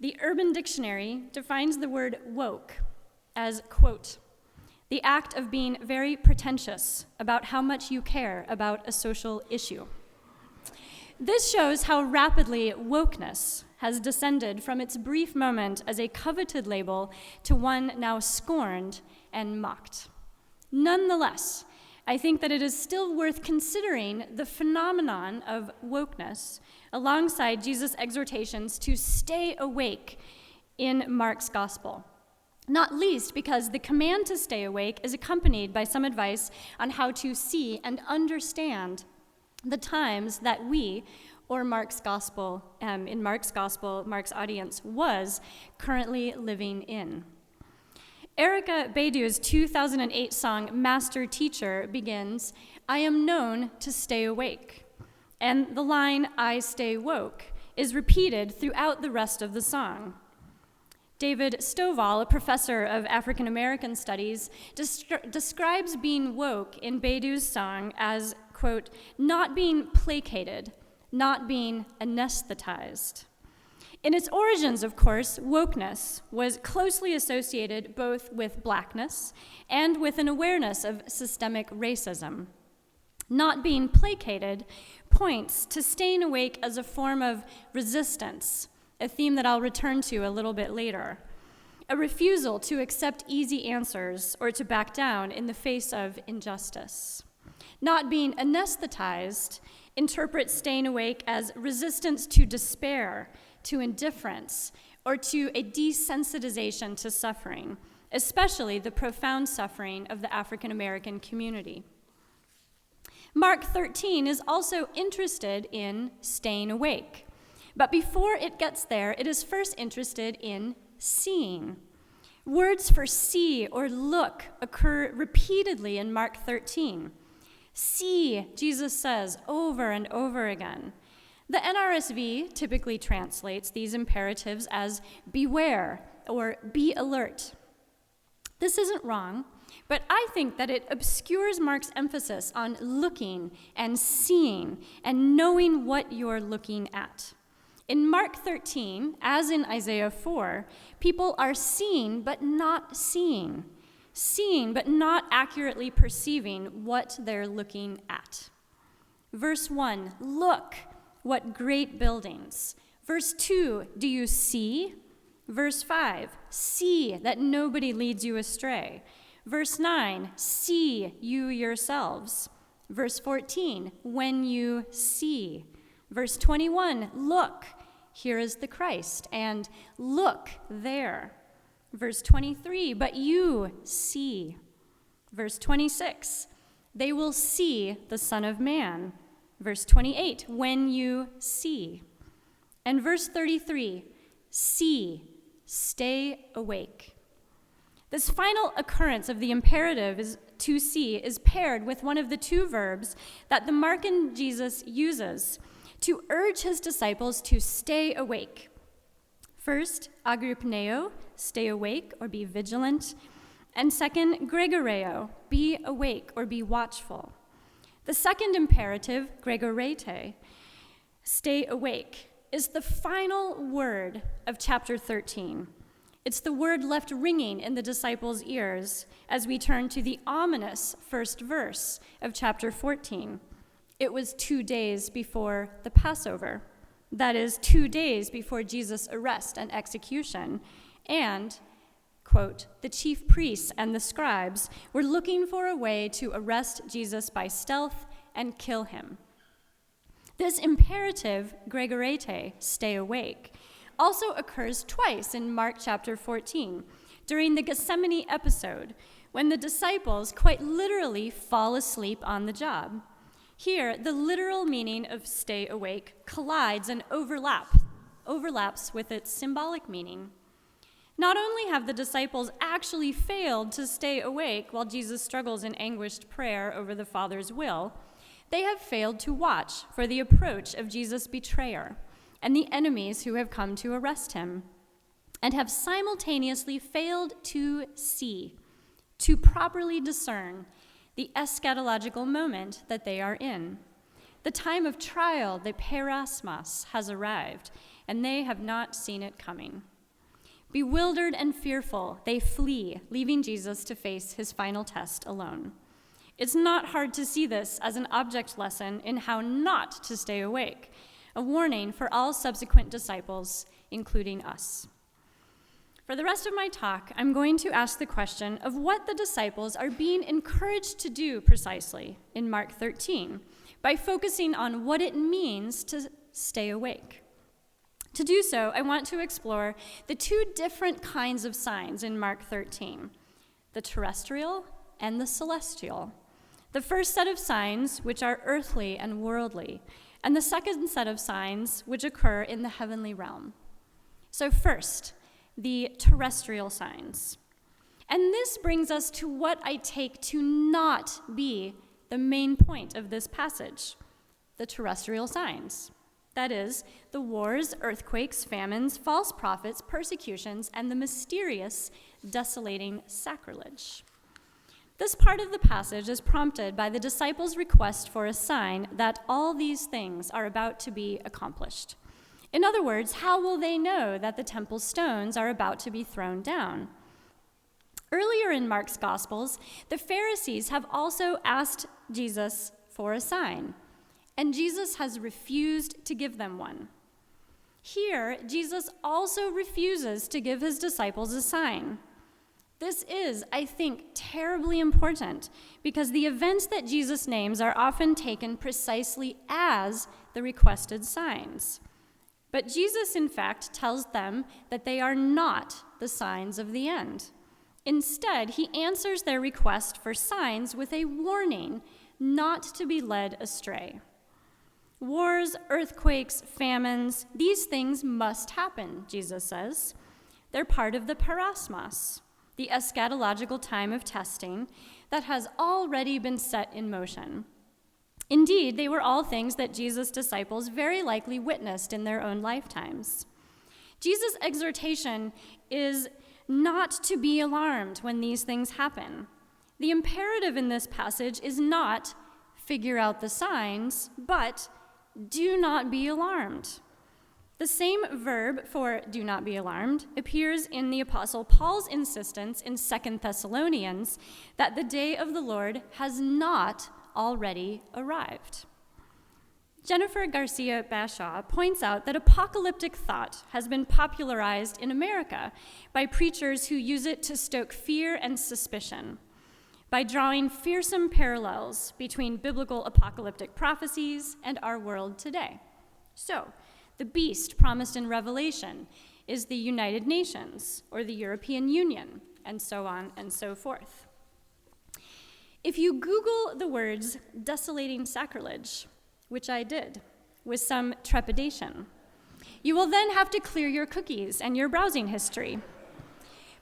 The Urban Dictionary defines the word woke as, quote, the act of being very pretentious about how much you care about a social issue. This shows how rapidly wokeness has descended from its brief moment as a coveted label to one now scorned and mocked. Nonetheless, I think that it is still worth considering the phenomenon of wokeness alongside Jesus' exhortations to stay awake in Mark's gospel. Not least because the command to stay awake is accompanied by some advice on how to see and understand the times that we, or Mark's gospel, Mark's audience was currently living in. Erykah Badu's 2008 song, Master Teacher, begins, I am known to stay awake. And the line, I stay woke, is repeated throughout the rest of the song. David Stovall, a professor of African American studies, describes being woke in Badu's song as, quote, not being placated, not being anesthetized. In its origins, of course, wokeness was closely associated both with blackness and with an awareness of systemic racism. Not being placated points to staying awake as a form of resistance, a theme that I'll return to a little bit later. A refusal to accept easy answers or to back down in the face of injustice. Not being anesthetized interprets staying awake as resistance to despair, to indifference, or to a desensitization to suffering, especially the profound suffering of the African American community. Mark 13 is also interested in staying awake. But before it gets there, it is first interested in seeing. Words for see or look occur repeatedly in Mark 13. See, Jesus says over and over again. The NRSV typically translates these imperatives as beware or be alert. This isn't wrong, but I think that it obscures Mark's emphasis on looking and seeing and knowing what you're looking at. In Mark 13, as in Isaiah 4, people are seeing but not seeing but not accurately perceiving what they're looking at. Verse 1, look, what great buildings. Verse 2, do you see? Verse 5, see that nobody leads you astray. Verse 9, see you yourselves. Verse 14, when you see. Verse 21, look, here is the Christ, and look there. Verse 23, but you see. Verse 26, they will see the Son of Man. Verse 28, when you see. And verse 33, see, stay awake. This final occurrence of the imperative is to see is paired with one of the two verbs that the Markan Jesus uses to urge his disciples to stay awake. First, agrypneo, stay awake or be vigilant. And second, gregoreo, be awake or be watchful. The second imperative, gregorete, stay awake, is the final word of chapter 13. It's the word left ringing in the disciples' ears as we turn to the ominous first verse of chapter 14. It was 2 days before the Passover. That is, 2 days before Jesus' arrest and execution. And, quote, the chief priests and the scribes were looking for a way to arrest Jesus by stealth and kill him. This imperative, gregorete, stay awake, also occurs twice in Mark chapter 14, during the Gethsemane episode, when the disciples quite literally fall asleep on the job. Here, the literal meaning of stay awake collides and overlaps with its symbolic meaning. Not only have the disciples actually failed to stay awake while Jesus struggles in anguished prayer over the Father's will, they have failed to watch for the approach of Jesus' betrayer and the enemies who have come to arrest him, and have simultaneously failed to see, to properly discern the eschatological moment that they are in. The time of trial, the perasmos, has arrived, and they have not seen it coming. Bewildered and fearful, they flee, leaving Jesus to face his final test alone. It's not hard to see this as an object lesson in how not to stay awake, a warning for all subsequent disciples, including us. For the rest of my talk, I'm going to ask the question of what the disciples are being encouraged to do precisely in Mark 13 by focusing on what it means to stay awake. To do so, I want to explore the two different kinds of signs in Mark 13, the terrestrial and the celestial. The first set of signs, which are earthly and worldly, and the second set of signs, which occur in the heavenly realm. So first, the terrestrial signs. And this brings us to what I take to not be the main point of this passage, the terrestrial signs. That is, the wars, earthquakes, famines, false prophets, persecutions, and the mysterious, desolating sacrilege. This part of the passage is prompted by the disciples' request for a sign that all these things are about to be accomplished. In other words, how will they know that the temple stones are about to be thrown down? Earlier in Mark's Gospels, the Pharisees have also asked Jesus for a sign, and Jesus has refused to give them one. Here, Jesus also refuses to give his disciples a sign. This is, I think, terribly important because the events that Jesus names are often taken precisely as the requested signs. But Jesus, in fact, tells them that they are not the signs of the end. Instead, he answers their request for signs with a warning not to be led astray. Wars, earthquakes, famines, these things must happen, Jesus says. They're part of the parasmos, the eschatological time of testing that has already been set in motion. Indeed, they were all things that Jesus' disciples very likely witnessed in their own lifetimes. Jesus' exhortation is not to be alarmed when these things happen. The imperative in this passage is not figure out the signs, but do not be alarmed. The same verb for do not be alarmed appears in the Apostle Paul's insistence in 2 Thessalonians that the day of the Lord has not already arrived. Jennifer Garcia Bashaw points out that apocalyptic thought has been popularized in America by preachers who use it to stoke fear and suspicion, by drawing fearsome parallels between biblical apocalyptic prophecies and our world today. So, the beast promised in Revelation is the United Nations or the European Union, and so on and so forth. If you Google the words desolating sacrilege, which I did, with some trepidation, you will then have to clear your cookies and your browsing history.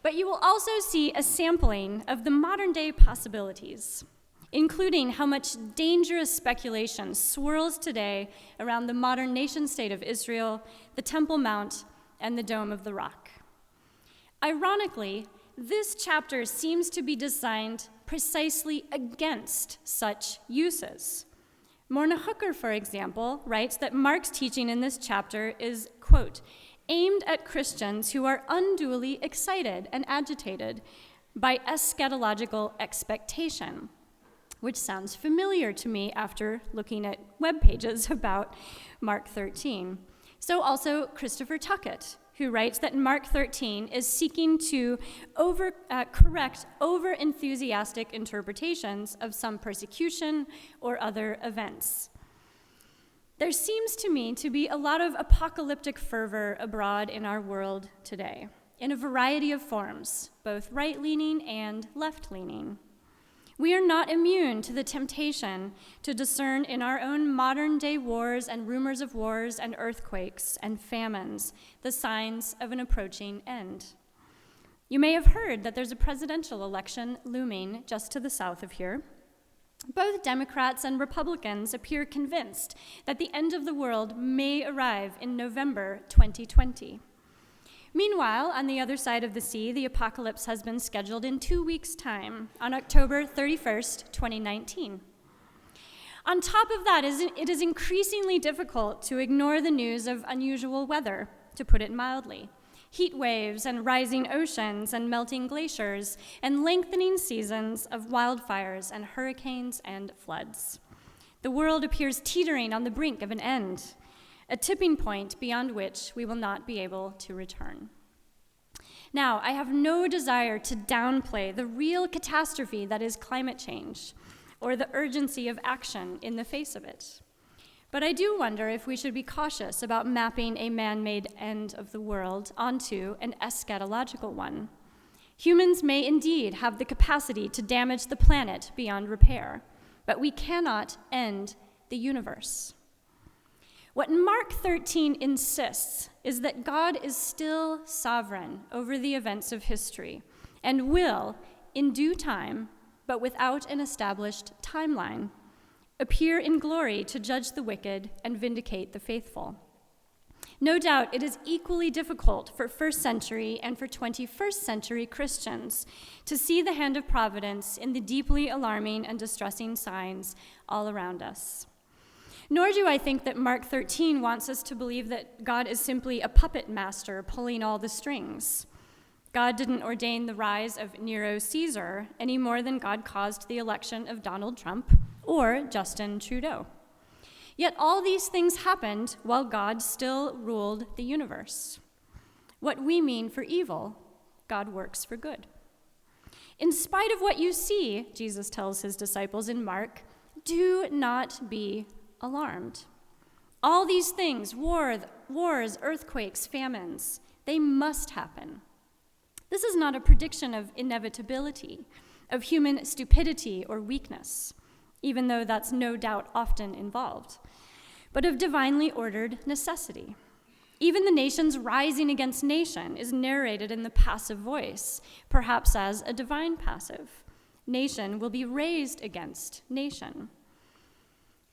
But you will also see a sampling of the modern-day possibilities, including how much dangerous speculation swirls today around the modern nation-state of Israel, the Temple Mount, and the Dome of the Rock. Ironically, this chapter seems to be designed precisely against such uses. Morna Hooker, for example, writes that Mark's teaching in this chapter is, quote, aimed at Christians who are unduly excited and agitated by eschatological expectation, which sounds familiar to me after looking at web pages about Mark 13. So also Christopher Tuckett, who writes that Mark 13 is seeking to correct over-enthusiastic interpretations of some persecution or other events. There seems to me to be a lot of apocalyptic fervor abroad in our world today, in a variety of forms, both right-leaning and left-leaning. We are not immune to the temptation to discern in our own modern-day wars and rumors of wars and earthquakes and famines the signs of an approaching end. You may have heard that there's a presidential election looming just to the south of here. Both Democrats and Republicans appear convinced that the end of the world may arrive in November 2020. Meanwhile, on the other side of the sea, the apocalypse has been scheduled in 2 weeks' time, on October 31st, 2019. On top of that, it is increasingly difficult to ignore the news of unusual weather, to put it mildly. heat waves and rising oceans and melting glaciers and lengthening seasons of wildfires and hurricanes and floods. The world appears teetering on the brink of an end, a tipping point beyond which we will not be able to return. Now, I have no desire to downplay the real catastrophe that is climate change or the urgency of action in the face of it. But I do wonder if we should be cautious about mapping a man-made end of the world onto an eschatological one. Humans may indeed have the capacity to damage the planet beyond repair, but we cannot end the universe. What Mark 13 insists is that God is still sovereign over the events of history and will, in due time, but without an established timeline, appear in glory to judge the wicked and vindicate the faithful. No doubt it is equally difficult for first century and for 21st century Christians to see the hand of providence in the deeply alarming and distressing signs all around us. Nor do I think that Mark 13 wants us to believe that God is simply a puppet master pulling all the strings. God didn't ordain the rise of Nero Caesar any more than God caused the election of Donald Trump or Justin Trudeau. Yet all these things happened while God still ruled the universe. What we mean for evil, God works for good. In spite of what you see, Jesus tells his disciples in Mark, do not be alarmed. All these things, wars, earthquakes, famines, they must happen. This is not a prediction of inevitability, of human stupidity or weakness, even though that's no doubt often involved, but of divinely ordered necessity. Even the nations rising against nation is narrated in the passive voice, perhaps as a divine passive. Nation will be raised against nation.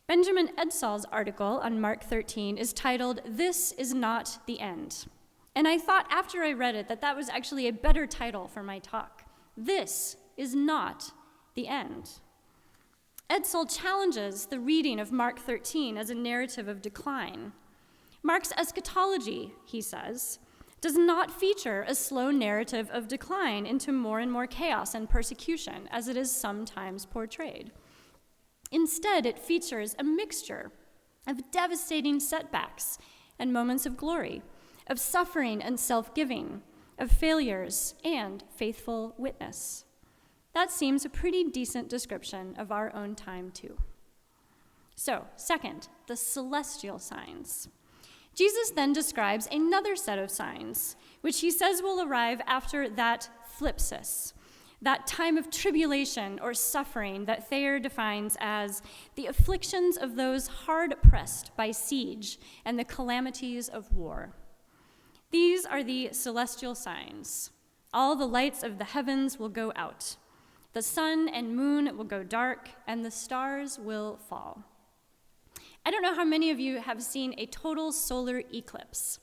Benjamin Edsall's article on Mark 13 is titled, "This is Not the End." And I thought after I read it that that was actually a better title for my talk. This is not the end. Edsall challenges the reading of Mark 13 as a narrative of decline. Mark's eschatology, he says, does not feature a slow narrative of decline into more and more chaos and persecution, as it is sometimes portrayed. Instead, it features a mixture of devastating setbacks and moments of glory, of suffering and self-giving, of failures and faithful witness. That seems a pretty decent description of our own time, too. So, second, the celestial signs. Jesus then describes another set of signs, which he says will arrive after that thlipsis, that time of tribulation or suffering that Thayer defines as the afflictions of those hard-pressed by siege and the calamities of war. These are the celestial signs. All the lights of the heavens will go out. The sun and moon will go dark, and the stars will fall. I don't know how many of you have seen a total solar eclipse,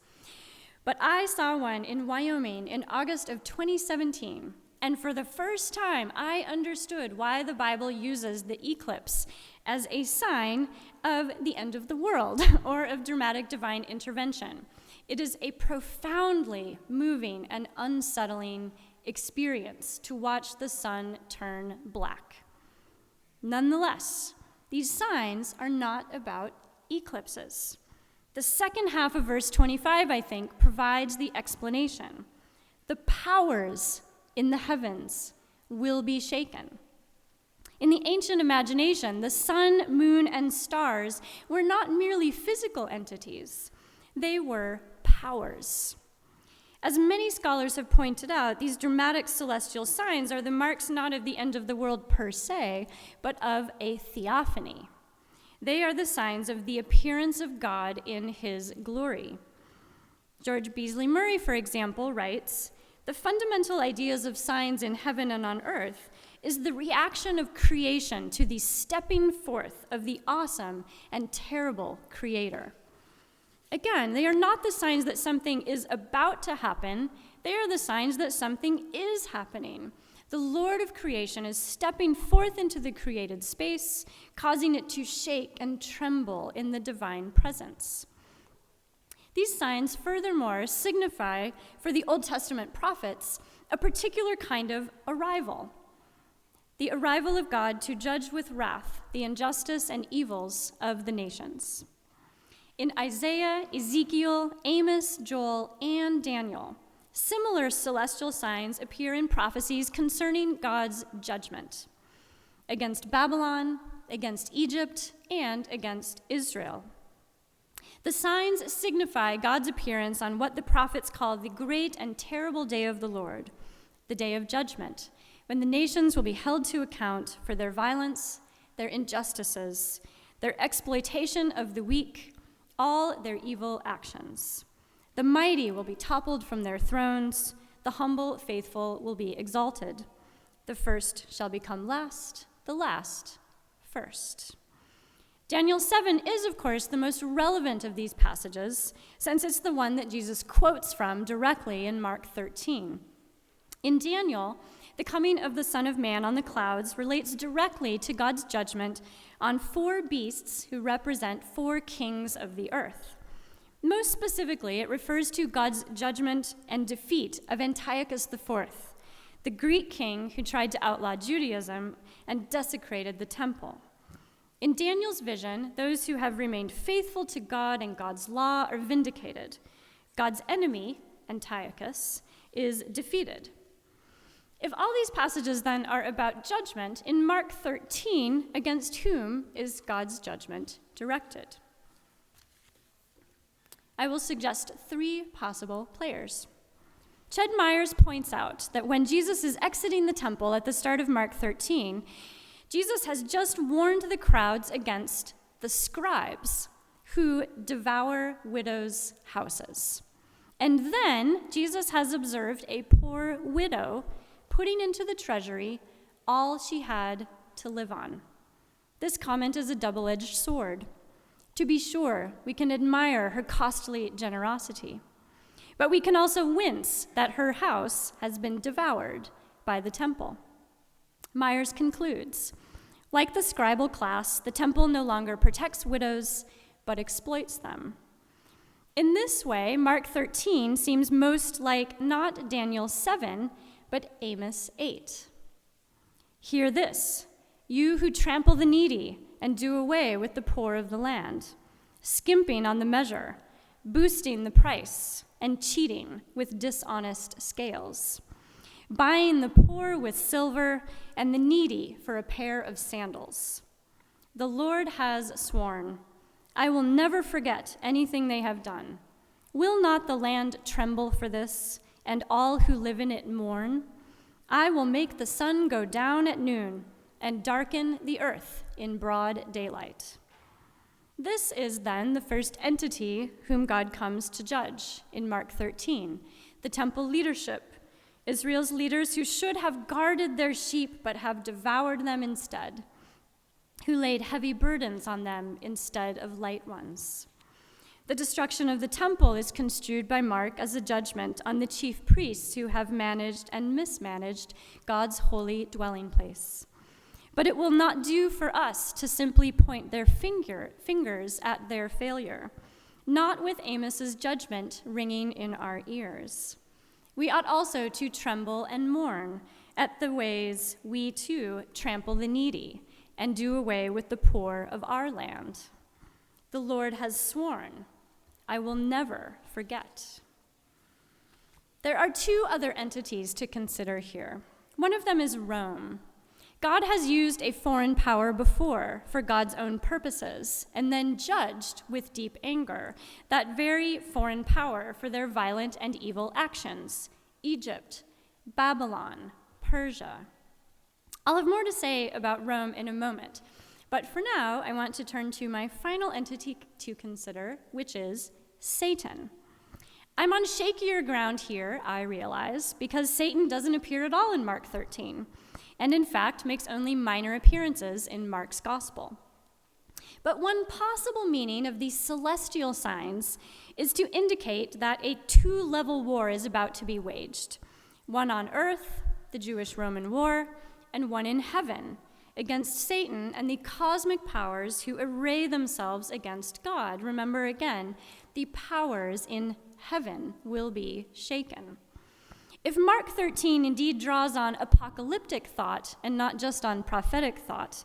but I saw one in Wyoming in August of 2017. And for the first time, I understood why the Bible uses the eclipse as a sign of the end of the world or of dramatic divine intervention. It is a profoundly moving and unsettling experience to watch the sun turn black. Nonetheless, these signs are not about eclipses. The second half of verse 25, I think, provides the explanation. The powers in the heavens will be shaken. In the ancient imagination, the sun, moon, and stars were not merely physical entities. They were powers. As many scholars have pointed out, these dramatic celestial signs are the marks not of the end of the world per se, but of a theophany. They are the signs of the appearance of God in his glory. George Beasley Murray, for example, writes, "The fundamental ideas of signs in heaven and on earth is the reaction of creation to the stepping forth of the awesome and terrible Creator." Again, they are not the signs that something is about to happen. They are the signs that something is happening. The Lord of creation is stepping forth into the created space, causing it to shake and tremble in the divine presence. These signs furthermore signify for the Old Testament prophets a particular kind of arrival, the arrival of God to judge with wrath the injustice and evils of the nations. In Isaiah, Ezekiel, Amos, Joel, and Daniel, similar celestial signs appear in prophecies concerning God's judgment against Babylon, against Egypt, and against Israel. The signs signify God's appearance on what the prophets call the great and terrible day of the Lord, the day of judgment, when the nations will be held to account for their violence, their injustices, their exploitation of the weak, all their evil actions. The mighty will be toppled from their thrones, the humble faithful will be exalted. The first shall become last, the last first. Daniel 7 is, of course, the most relevant of these passages, since it's the one that Jesus quotes from directly in Mark 13. In Daniel, the coming of the Son of Man on the clouds relates directly to God's judgment on 4 beasts who represent 4 kings of the earth. Most specifically, it refers to God's judgment and defeat of Antiochus IV, the Greek king who tried to outlaw Judaism and desecrated the temple. In Daniel's vision, those who have remained faithful to God and God's law are vindicated. God's enemy, Antiochus, is defeated. If all these passages then are about judgment, in Mark 13, against whom is God's judgment directed? I will suggest 3 possible players. Ched Myers points out that when Jesus is exiting the temple at the start of Mark 13, Jesus has just warned the crowds against the scribes who devour widows' houses. And then Jesus has observed a poor widow putting into the treasury all she had to live on. This comment is a double-edged sword. To be sure, we can admire her costly generosity, but we can also wince that her house has been devoured by the temple. Myers concludes, like the scribal class, the temple no longer protects widows, but exploits them. In this way, Mark 13 seems most like not Daniel 7, but Amos 8. Hear this, you who trample the needy and do away with the poor of the land, skimping on the measure, boosting the price, and cheating with dishonest scales, buying the poor with silver and the needy for a pair of sandals. The Lord has sworn, I will never forget anything they have done. Will not the land tremble for this, and all who live in it mourn? I will make the sun go down at noon and darken the earth in broad daylight. This is then the first entity whom God comes to judge in Mark 13, the temple leadership, Israel's leaders who should have guarded their sheep but have devoured them instead, who laid heavy burdens on them instead of light ones. The destruction of the temple is construed by Mark as a judgment on the chief priests who have managed and mismanaged God's holy dwelling place. But it will not do for us to simply point their fingers at their failure, not with Amos's judgment ringing in our ears. We ought also to tremble and mourn at the ways we too trample the needy and do away with the poor of our land. The Lord has sworn, I will never forget. There are 2 other entities to consider here. One of them is Rome. God has used a foreign power before for God's own purposes and then judged with deep anger that very foreign power for their violent and evil actions. Egypt, Babylon, Persia. I'll have more to say about Rome in a moment, but for now I want to turn to my final entity to consider, which is Satan. I'm on shakier ground here, I realize, because Satan doesn't appear at all in Mark 13, and in fact makes only minor appearances in Mark's gospel. But one possible meaning of these celestial signs is to indicate that a 2-level war is about to be waged, one on earth, the Jewish-Roman war, and one in heaven, against Satan and the cosmic powers who array themselves against God. Remember again, the powers in heaven will be shaken. If Mark 13 indeed draws on apocalyptic thought and not just on prophetic thought,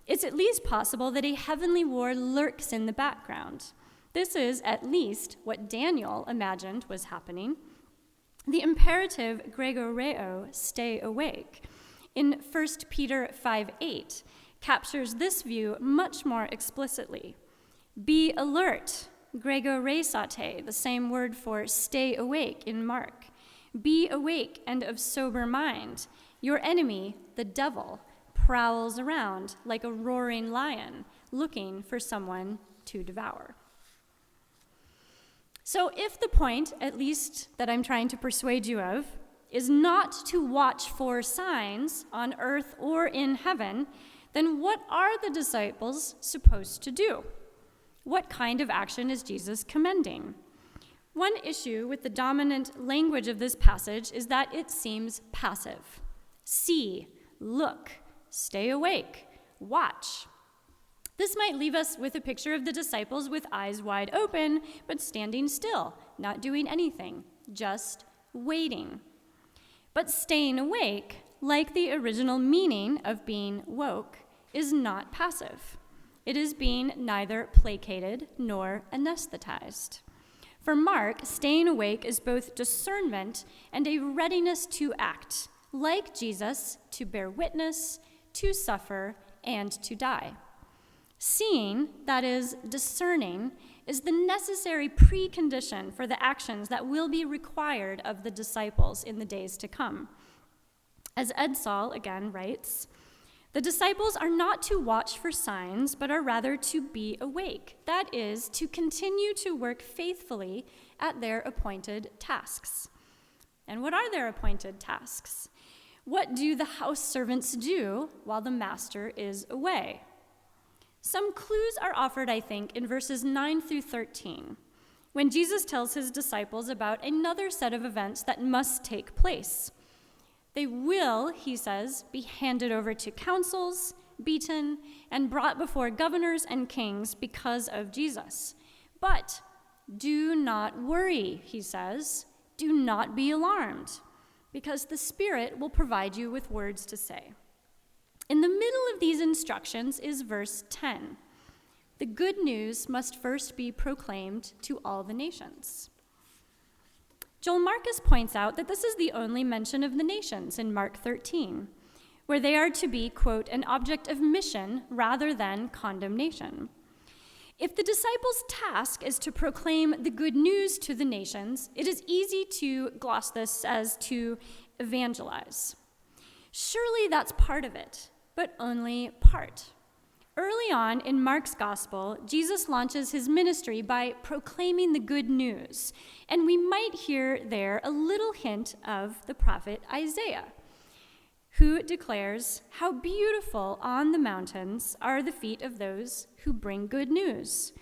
it's at least possible that a heavenly war lurks in the background. This is at least what Daniel imagined was happening. The imperative gregoreo, stay awake, in 1 Peter 5:8 captures this view much more explicitly. Be alert, gregoresate, the same word for stay awake in Mark. Be awake and of sober mind. Your enemy, the devil, prowls around like a roaring lion, looking for someone to devour. So if the point, at least that I'm trying to persuade you of, is not to watch for signs on earth or in heaven, then what are the disciples supposed to do? What kind of action is Jesus commending? One issue with the dominant language of this passage is that it seems passive. See, look, stay awake, watch. This might leave us with a picture of the disciples with eyes wide open, but standing still, not doing anything, just waiting. But staying awake, like the original meaning of being woke, is not passive. It is being neither placated nor anesthetized. For Mark, staying awake is both discernment and a readiness to act, like Jesus, to bear witness, to suffer, and to die. Seeing, that is, discerning, is the necessary precondition for the actions that will be required of the disciples in the days to come. As Edsall again writes, the disciples are not to watch for signs, but are rather to be awake, that is, to continue to work faithfully at their appointed tasks. And what are their appointed tasks? What do the house servants do while the master is away? Some clues are offered, I think, in verses 9 through 13, when Jesus tells his disciples about another set of events that must take place. They will, he says, be handed over to councils, beaten, and brought before governors and kings because of Jesus. But do not worry, he says. Do not be alarmed, because the Spirit will provide you with words to say. In the middle of these instructions is verse 10. The good news must first be proclaimed to all the nations. Joel Marcus points out that this is the only mention of the nations in Mark 13, where they are to be, quote, an object of mission rather than condemnation. If the disciples' task is to proclaim the good news to the nations, it is easy to gloss this as to evangelize. Surely that's part of it, but only part. Early on in Mark's gospel, Jesus launches his ministry by proclaiming the good news, and we might hear there a little hint of the prophet Isaiah, who declares, "How beautiful on the mountains are the feet of those who bring good news,"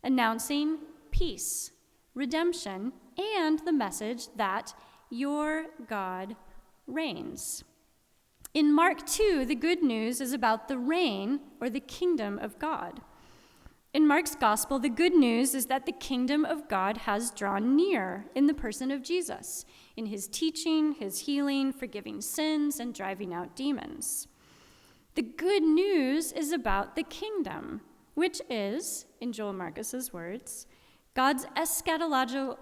announcing peace, redemption, and the message that your God reigns. In Mark 2, the good news is about the reign or the kingdom of God. In Mark's gospel, the good news is that the kingdom of God has drawn near in the person of Jesus, in his teaching, his healing, forgiving sins, and driving out demons. The good news is about the kingdom, which is, in Joel Marcus's words, God's eschatological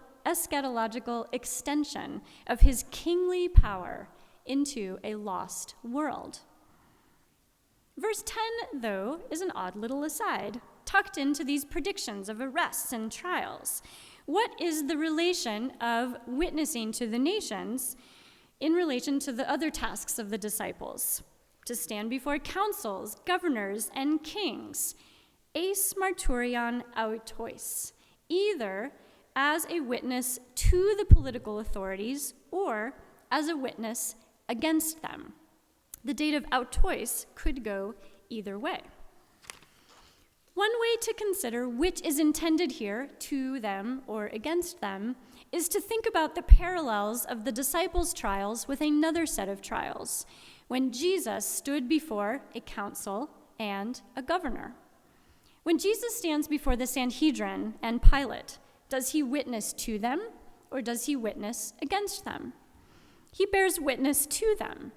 extension of his kingly power into a lost world. Verse 10, though, is an odd little aside, tucked into these predictions of arrests and trials. What is the relation of witnessing to the nations in relation to the other tasks of the disciples? To stand before councils, governors, and kings, eis marturion autois, either as a witness to the political authorities or as a witness against them. The date of autois could go either way. One way to consider which is intended here, to them or against them, is to think about the parallels of the disciples' trials with another set of trials, when Jesus stood before a council and a governor. When Jesus stands before the Sanhedrin and Pilate, Does he witness to them, or does he witness against them? He bears witness to them,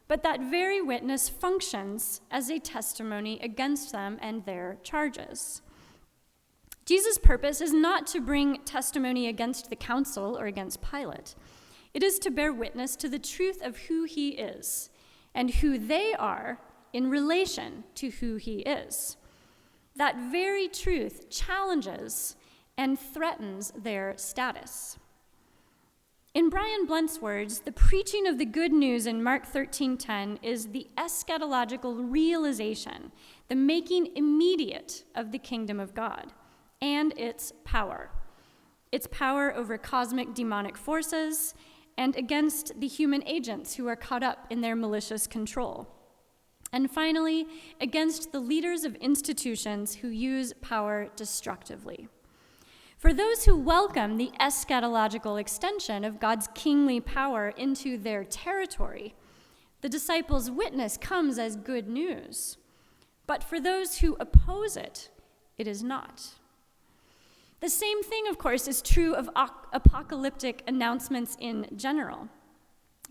but that very witness functions as a testimony against them and their charges. Jesus' purpose is not to bring testimony against the council or against Pilate. It is to bear witness to the truth of who he is and who they are in relation to who he is. That very truth challenges and threatens their status. In Brian Blunt's words, the preaching of the good news in Mark 13:10 is the eschatological realization, the making immediate of the kingdom of God and its power over cosmic demonic forces and against the human agents who are caught up in their malicious control. And finally, against the leaders of institutions who use power destructively. For those who welcome the eschatological extension of God's kingly power into their territory, the disciples' witness comes as good news. But for those who oppose it, it is not. The same thing, of course, is true of apocalyptic announcements in general.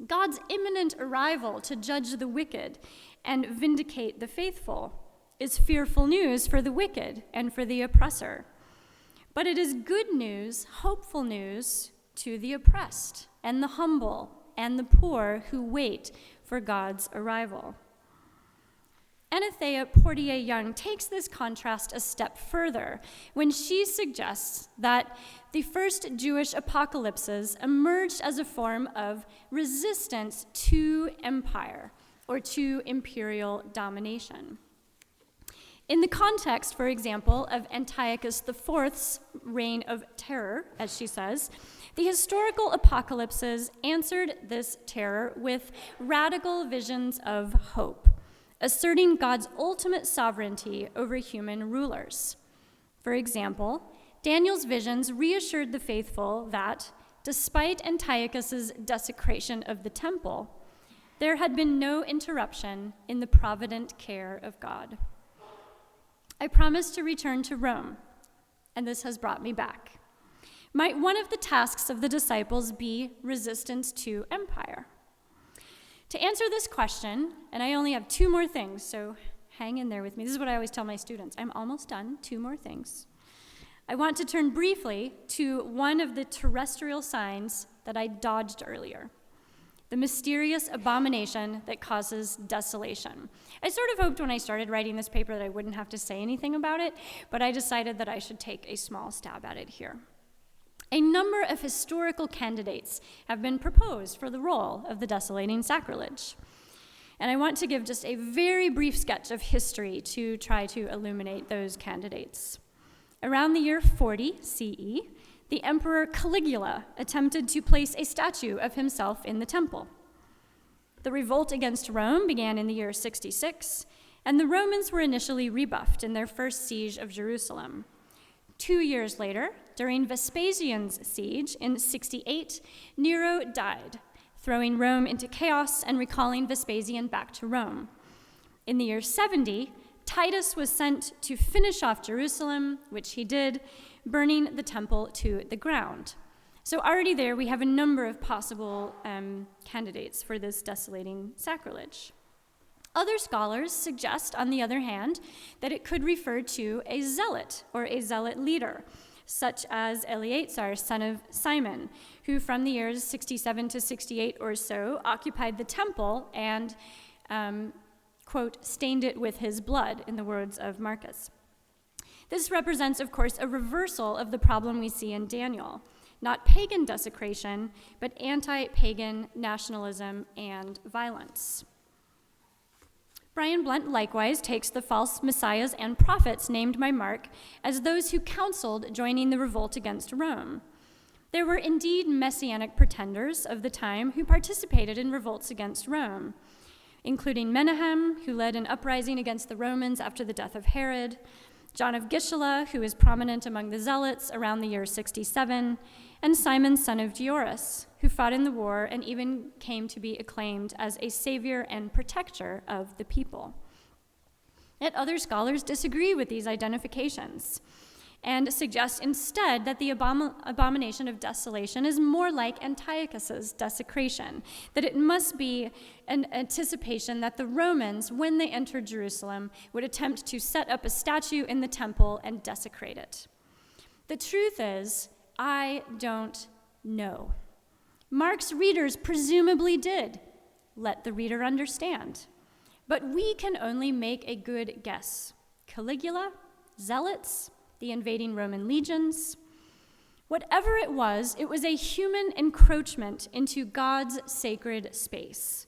God's imminent arrival to judge the wicked and vindicate the faithful is fearful news for the wicked and for the oppressor. But it is good news, hopeful news to the oppressed and the humble and the poor who wait for God's arrival. Anathea Portier-Young takes this contrast a step further when she suggests that the first Jewish apocalypses emerged as a form of resistance to empire or to imperial domination. In the context, for example, of Antiochus IV's reign of terror, as she says, the historical apocalypses answered this terror with radical visions of hope, asserting God's ultimate sovereignty over human rulers. For example, Daniel's visions reassured the faithful that, despite Antiochus's desecration of the temple, there had been no interruption in the provident care of God. I promised to return to Rome, and this has brought me back. Might one of the tasks of the disciples be resistance to empire? To answer this question, and I only have 2 more things, so hang in there with me. This is what I always tell my students. I'm almost done, 2 more things. I want to turn briefly to one of the terrestrial signs that I dodged earlier, the mysterious abomination that causes desolation. I sort of hoped when I started writing this paper that I wouldn't have to say anything about it, but I decided that I should take a small stab at it here. A number of historical candidates have been proposed for the role of the desolating sacrilege. And I want to give just a very brief sketch of history to try to illuminate those candidates. Around the year 40 CE, the Emperor Caligula attempted to place a statue of himself in the temple. The revolt against Rome began in the year 66, and the Romans were initially rebuffed in their first siege of Jerusalem. 2 years later, during Vespasian's siege in 68, Nero died, throwing Rome into chaos and recalling Vespasian back to Rome. In the year 70, Titus was sent to finish off Jerusalem, which he did, burning the temple to the ground. So already there, we have a number of possible candidates for this desolating sacrilege. Other scholars suggest, on the other hand, that it could refer to a zealot or a zealot leader, such as Eleazar, son of Simon, who from the years 67 to 68 or so occupied the temple and, quote, stained it with his blood, in the words of Marcus. This represents, of course, a reversal of the problem we see in Daniel. Not pagan desecration, but anti-pagan nationalism and violence. Brian Blunt likewise takes the false messiahs and prophets named by Mark as those who counseled joining the revolt against Rome. There were indeed messianic pretenders of the time who participated in revolts against Rome, including Menahem, who led an uprising against the Romans after the death of Herod, John of Gisela, who is prominent among the Zealots around the year 67, and Simon, son of Gioras, who fought in the war and even came to be acclaimed as a savior and protector of the people. Yet other scholars disagree with these identifications. and suggest instead that the abomination of desolation is more like Antiochus's desecration, that it must be an anticipation that the Romans, when they entered Jerusalem, would attempt to set up a statue in the temple and desecrate it. The truth is, I don't know. Mark's readers presumably did. Let the reader understand. But we can only make a good guess. Caligula, zealots, the invading Roman legions. Whatever it was a human encroachment into God's sacred space,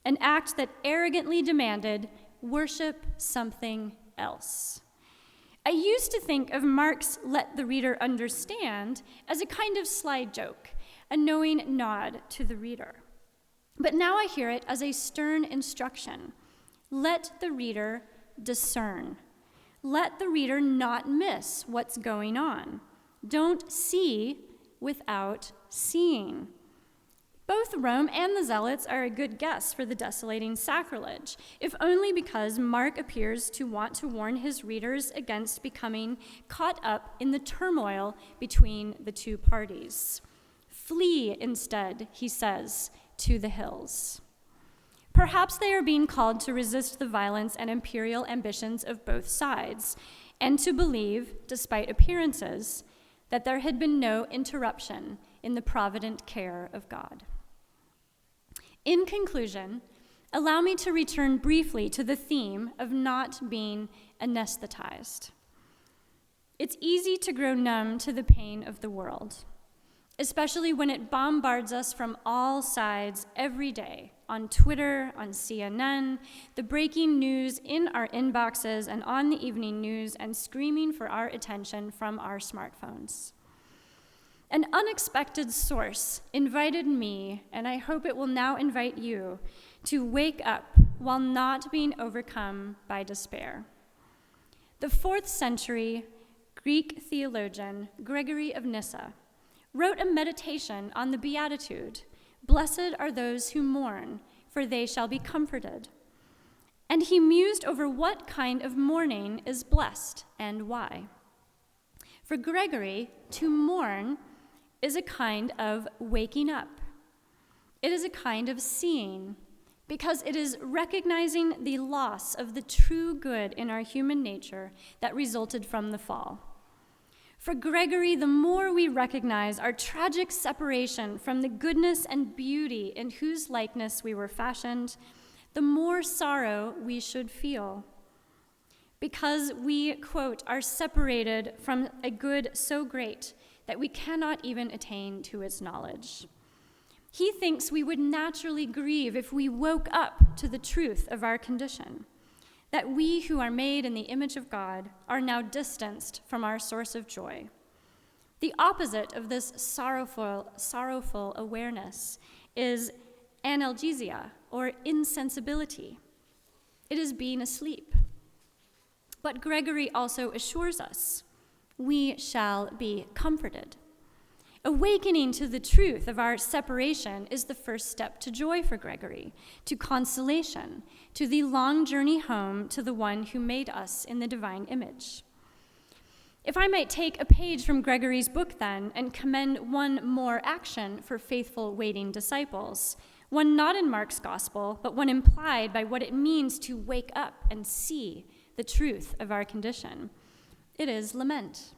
an act that arrogantly demanded worship something else. I used to think of Mark's let the reader understand as a kind of sly joke, a knowing nod to the reader. But now I hear it as a stern instruction. Let the reader discern. Let the reader not miss what's going on. Don't see without seeing. Both Rome and the Zealots are a good guess for the desolating sacrilege, if only because Mark appears to want to warn his readers against becoming caught up in the turmoil between the two parties. Flee instead, he says, to the hills. Perhaps they are being called to resist the violence and imperial ambitions of both sides, and to believe, despite appearances, that there had been no interruption in the provident care of God. In conclusion, allow me to return briefly to the theme of not being anesthetized. It's easy to grow numb to the pain of the world, especially when it bombards us from all sides every day, on Twitter, on CNN, the breaking news in our inboxes and on the evening news, and screaming for our attention from our smartphones. An unexpected source invited me, and I hope it will now invite you, to wake up while not being overcome by despair. The 4th century Greek theologian Gregory of Nyssa wrote a meditation on the Beatitude, "Blessed are those who mourn, for they shall be comforted." And he mused over what kind of mourning is blessed and why. For Gregory, to mourn is a kind of waking up. It is a kind of seeing, because it is recognizing the loss of the true good in our human nature that resulted from the fall. For Gregory, the more we recognize our tragic separation from the goodness and beauty in whose likeness we were fashioned, the more sorrow we should feel. Because we, quote, are separated from a good so great that we cannot even attain to its knowledge. He thinks we would naturally grieve if we woke up to the truth of our condition, that we who are made in the image of God are now distanced from our source of joy. The opposite of this sorrowful awareness is analgesia, or insensibility. It is being asleep. But Gregory also assures us, we shall be comforted. Awakening to the truth of our separation is the first step to joy for Gregory, to consolation, to the long journey home to the one who made us in the divine image. If I might take a page from Gregory's book then and commend one more action for faithful waiting disciples, one not in Mark's gospel, but one implied by what it means to wake up and see the truth of our condition, it is lament.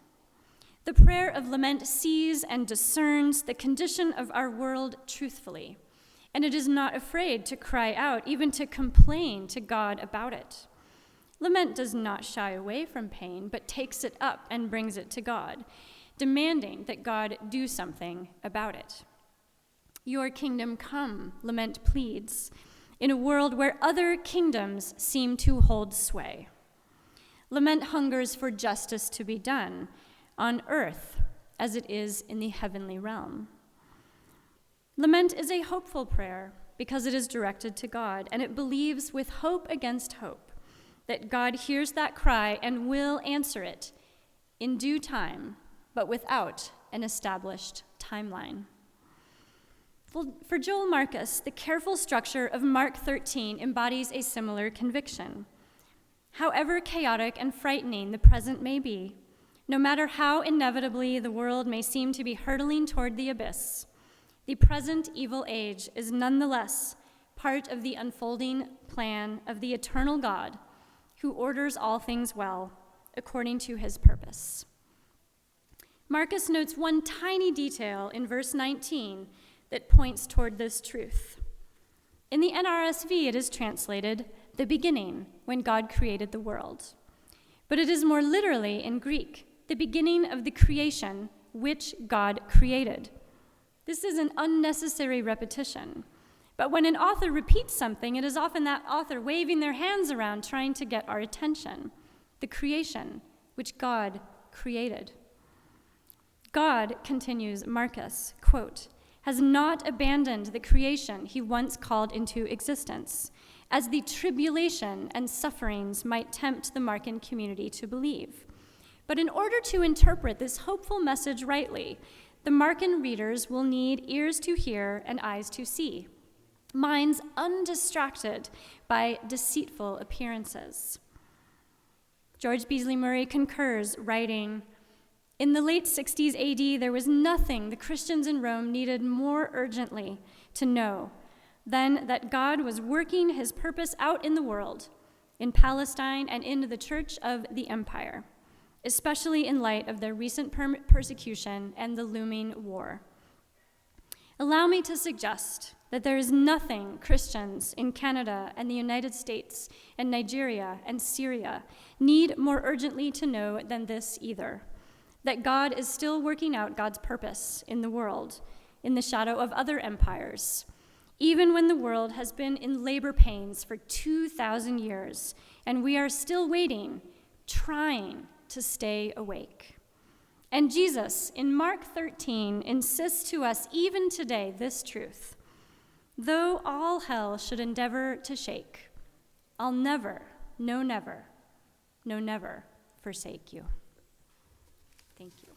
The prayer of lament sees and discerns the condition of our world truthfully, and it is not afraid to cry out, even to complain to God about it. Lament does not shy away from pain, but takes it up and brings it to God, demanding that God do something about it. Your kingdom come, lament pleads, in a world where other kingdoms seem to hold sway. Lament hungers for justice to be done, on earth as it is in the heavenly realm. Lament is a hopeful prayer because it is directed to God, and it believes with hope against hope that God hears that cry and will answer it in due time, but without an established timeline. For Joel Marcus, the careful structure of Mark 13 embodies a similar conviction. However chaotic and frightening the present may be, No matter how inevitably the world may seem to be hurtling toward the abyss, the present evil age is nonetheless part of the unfolding plan of the eternal God who orders all things well according to his purpose. Marcus notes one tiny detail in verse 19 that points toward this truth. In the NRSV, it is translated, "the beginning, when God created the world." But it is more literally in Greek, "the beginning of the creation which God created." This is an unnecessary repetition. But when an author repeats something, it is often that author waving their hands around trying to get our attention. The creation which God created. God, continues Marcus, quote, has not abandoned the creation he once called into existence, as the tribulation and sufferings might tempt the Markan community to believe. But in order to interpret this hopeful message rightly, the Markan readers will need ears to hear and eyes to see, minds undistracted by deceitful appearances. George Beasley Murray concurs, writing, "In the late 60s AD, there was nothing the Christians in Rome needed more urgently to know than that God was working his purpose out in the world, in Palestine and in the Church of the Empire, especially in light of their recent persecution and the looming war. Allow me to suggest that there is nothing Christians in Canada and the United States and Nigeria and Syria need more urgently to know than this either, that God is still working out God's purpose in the world, in the shadow of other empires, even when the world has been in labor pains for 2,000 years, and we are still waiting, trying to stay awake. And Jesus, in Mark 13, insists to us even today this truth: though all hell should endeavor to shake, I'll never, no never forsake you." Thank you.